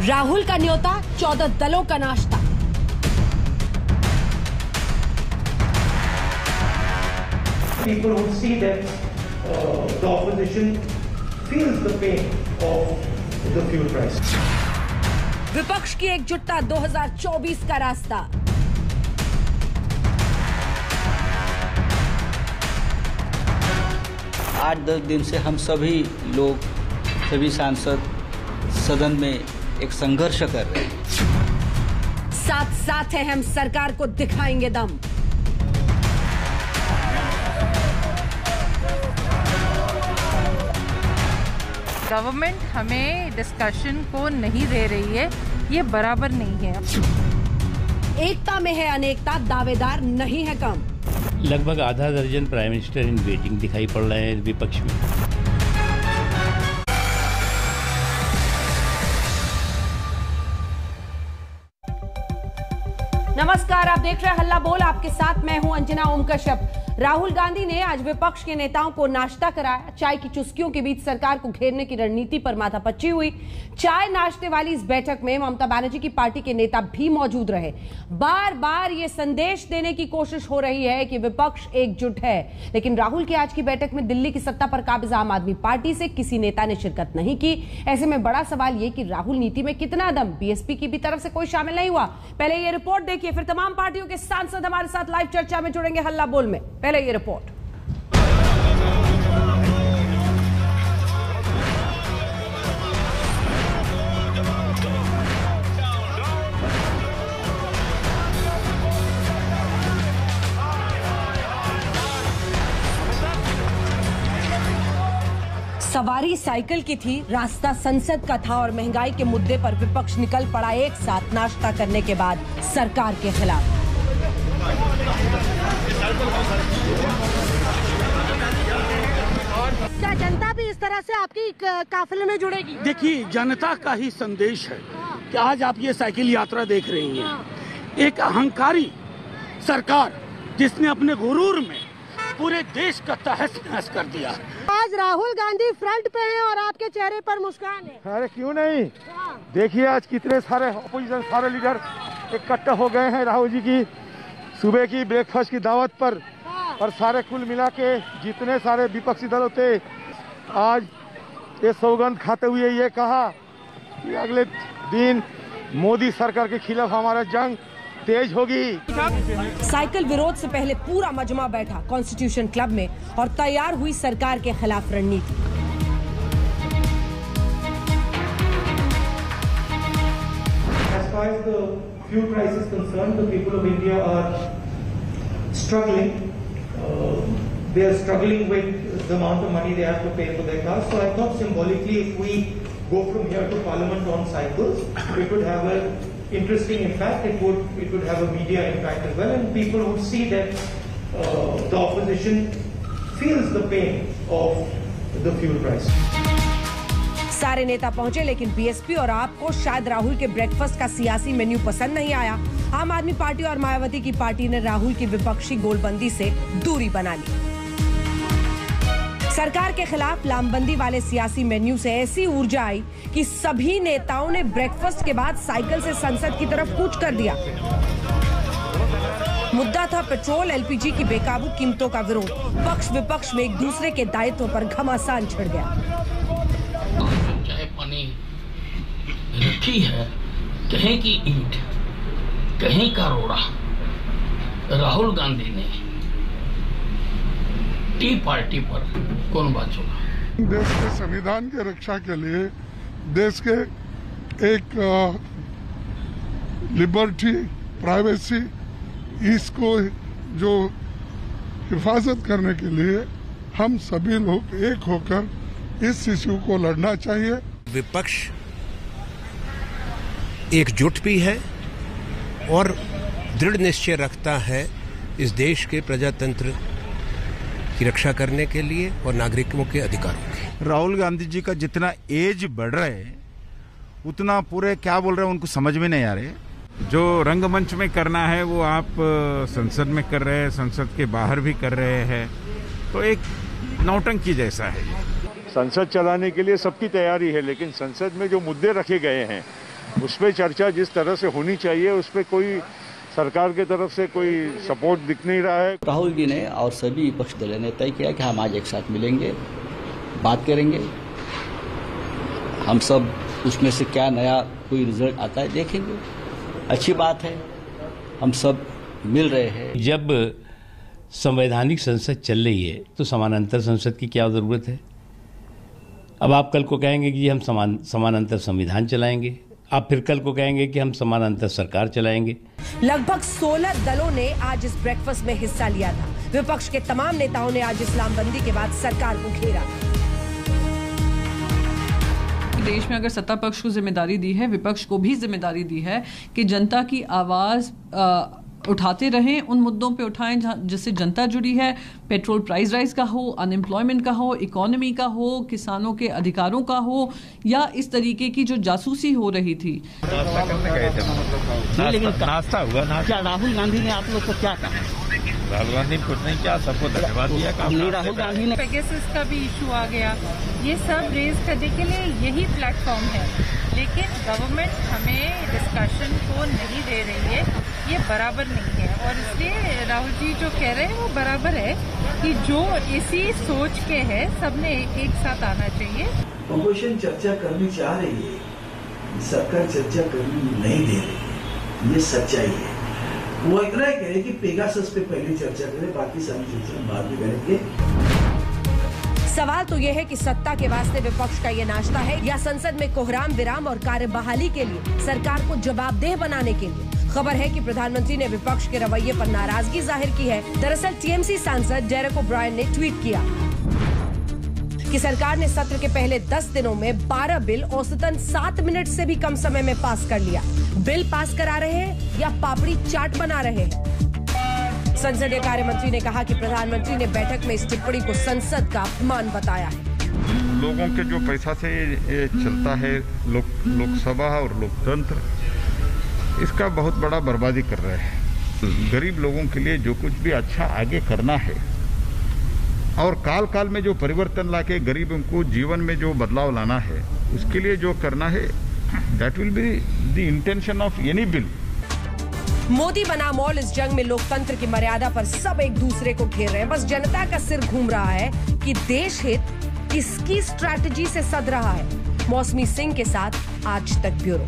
राहुल का न्योता 14 दलों का नाश्ता। People would see that the opposition feels the pain of the fuel price. विपक्ष की एकजुटता 2024 का रास्ता। आठ 10 दिन से हम सभी लोग, सभी सांसद सदन में एक संघर्ष कर रहे हैं। साथ साथ है, हम सरकार को दिखाएंगे दम। गवर्नमेंट हमें डिस्कशन को नहीं दे रही है, ये बराबर नहीं है। एकता में है अनेकता, दावेदार नहीं है कम। लगभग आधा दर्जन प्राइम मिनिस्टर इन वेटिंग दिखाई पड़ रहे हैं विपक्ष में। नमस्कार, आप देख रहे हैं हल्ला बोल। आपके साथ मैं हूं अंजना ओम कश्यप। राहुल गांधी ने आज विपक्ष के नेताओं को नाश्ता कराया। चाय की चुस्कियों के बीच सरकार को घेरने की रणनीति पर माथापच्ची हुई। चाय नाश्ते वाली इस बैठक में ममता बनर्जी की पार्टी के नेता भी मौजूद रहे। बार बार ये संदेश देने की कोशिश हो रही है कि विपक्ष एकजुट है, लेकिन राहुल की आज की बैठक में दिल्ली की सत्ता पर काबिज आम आदमी पार्टी से किसी नेता ने शिरकत नहीं की। ऐसे में बड़ा सवाल ये कि राहुल नीति में कितना दम। बीएसपी की भी तरफ से कोई शामिल नहीं हुआ। पहले ये रिपोर्ट देखिए, फिर तमाम पार्टियों के सांसद हमारे साथ लाइव चर्चा में जुड़ेंगे हल्ला बोल में। पहले ये रिपोर्ट। सवारी साइकिल की थी, रास्ता संसद का था और महंगाई के मुद्दे पर विपक्ष निकल पड़ा एक साथ नाश्ता करने के बाद सरकार के खिलाफ। क्या जनता भी इस तरह से आपकी काफिले में जुड़ेगी? देखिए, जनता का ही संदेश है कि आज आप ये साइकिल यात्रा देख रही हैं। एक अहंकारी सरकार जिसने अपने गुरूर में पूरे देश का तहस नहस कर दिया। आज राहुल गांधी फ्रंट पे हैं और आपके चेहरे पर मुस्कान है। अरे क्यों नहीं, देखिए आज कितने सारे अपोजिशन सारे लीडर इकट्ठे हो गए हैं राहुल जी की सुबह की ब्रेकफास्ट की दावत पर। और सारे कुल मिला के जितने सारे विपक्षी दल थे, आज ये सौगंध खाते हुए ये कहा कि अगले दिन मोदी सरकार के खिलाफ हमारा जंग तेज होगी। साइकिल विरोध से पहले पूरा मजमा बैठा कॉन्स्टिट्यूशन क्लब में और तैयार हुई सरकार के खिलाफ रणनीति। As far as the fuel price is concerned, the people of India are struggling. They are struggling with the amount of money they have to pay for their cars. So I thought symbolically, if we go from here to Parliament on cycles, it would have an interesting impact. It would have a media impact as well, and people would see that the opposition feels the pain of the fuel price. सारे नेता पहुंचे, लेकिन BSP और आपको शायद राहुल के breakfast का सियासी मेन्यू पसंद नहीं आया। आम आदमी पार्टी और मायावती की पार्टी ने राहुल की विपक्षी गोलबंदी से दूरी बना ली। सरकार के खिलाफ लामबंदी वाले सियासी मेन्यू से ऐसी ऊर्जा आई कि सभी नेताओं ने ब्रेकफास्ट के बाद साइकिल से संसद की तरफ कूच कर दिया। मुद्दा था पेट्रोल एलपीजी की बेकाबू कीमतों का विरोध। पक्ष विपक्ष में एक दूसरे के दायित्व पर घमासान छिड़ गया। चाय पानी रखी है, कहीं की ईंट कहीं का रोड़ा। राहुल गांधी ने टी पार्टी पर कौन बात चला? देश के संविधान की रक्षा के लिए, देश के एक लिबर्टी, प्राइवेसी, इसको जो हिफाजत करने के लिए हम सभी लोग एक होकर इस इश्यू को लड़ना चाहिए। विपक्ष एकजुट भी है और दृढ़ निश्चय रखता है इस देश के प्रजातंत्र की रक्षा करने के लिए और नागरिकों के अधिकारों की। राहुल गांधी जी का जितना एज बढ़ रहा है उतना पूरे क्या बोल रहे हैं उनको समझ में नहीं आ रहे। जो रंगमंच में करना है वो आप संसद में कर रहे हैं, संसद के बाहर भी कर रहे हैं, तो एक नौटंकी जैसा है। संसद चलाने के लिए सबकी तैयारी है, लेकिन संसद में जो मुद्दे रखे गए हैं उस पर चर्चा जिस तरह से होनी चाहिए उस पर कोई सरकार की तरफ से कोई सपोर्ट दिख नहीं रहा है। राहुल जी ने और सभी विपक्ष दलों ने तय किया कि हम आज एक साथ मिलेंगे, बात करेंगे, हम सब उसमें से क्या नया कोई रिजल्ट आता है देखेंगे। अच्छी बात है, हम सब मिल रहे हैं। जब संवैधानिक संसद चल रही है तो समानांतर संसद की क्या जरूरत है? अब आप कल को कहेंगे कि हम समानांतर संविधान चलाएंगे, आप फिर कल को कहेंगे कि हम समानांतर सरकार चलाएंगे। लगभग 16 दलों ने आज इस ब्रेकफास्ट में हिस्सा लिया था। विपक्ष के तमाम नेताओं ने आज इस्लामबंदी के बाद सरकार को घेरा। देश में अगर सत्ता पक्ष को जिम्मेदारी दी है, विपक्ष को भी जिम्मेदारी दी है कि जनता की आवाज उठाते रहें, उन मुद्दों पे उठाएं जिससे जनता जुड़ी है। पेट्रोल प्राइस राइज का हो, अनएम्प्लॉयमेंट का हो, इकोनॉमी का हो, किसानों के अधिकारों का हो, या इस तरीके की जो जासूसी हो रही थी। लेकिन नाश्ता हुआ ना, क्या राहुल गांधी ने आप लोग को क्या कहा? राहुल गांधी ने कुछ नहीं किया, सबको धन्यवाद दिया। राहुल गांधी ने पेगासस का भी इशू आ गया, ये सब रेज करने के लिए यही प्लेटफॉर्म है, लेकिन गवर्नमेंट हमें डिस्कशन को नहीं दे रही है, ये बराबर नहीं है। और इसलिए राहुल जी जो कह रहे हैं वो बराबर है कि जो इसी सोच के है सबने एक साथ आना चाहिए। अपोजिशन चर्चा करनी चाह रही है, सरकार चर्चा करनी नहीं दे रही है, ये सच्चाई है। वो इतना ही कहे कि पेगासस पे पहले चर्चा करें, बाकी सारी चर्चा बाद में करेंगे। सवाल तो यह है कि सत्ता के वास्ते विपक्ष का ये नाश्ता है या संसद में कोहराम विराम और कार्यबहाली के लिए सरकार को जवाबदेह बनाने के लिए। खबर है कि प्रधानमंत्री ने विपक्ष के रवैये पर नाराजगी जाहिर की है। दरअसल टीएमसी सांसद डेरेक ओब्रायन ने ट्वीट किया कि सरकार ने सत्र के पहले 10 दिनों में 12 बिल औसतन 7 मिनट से भी कम समय में पास कर लिया। बिल पास करा रहे हैं या पापड़ी चाट बना रहे हैं? संसदीय कार्य मंत्री ने कहा कि प्रधानमंत्री ने बैठक में इस टिप्पणी को संसद का अपमान बताया है। लोगों के जो पैसा से ये चलता है लोकसभा और लोकतंत्र, इसका बहुत बड़ा बर्बादी कर रहे हैं। गरीब लोगों के लिए जो कुछ भी अच्छा आगे करना है और काल काल में जो परिवर्तन लाके गरीबों को जीवन में जो बदलाव लाना है, उसके लिए जो करना है, that will be the intention of any bill. Modi बना मॉल इस जंग में लोकतंत्र की मर्यादा पर सब एक दूसरे को घेर रहे हैं। बस जनता का सिर घूम रहा है कि देश हित किसकी स्ट्रैटेजी से सद रहा है। मौसमी सिंह के साथ आज तक ब्यूरो।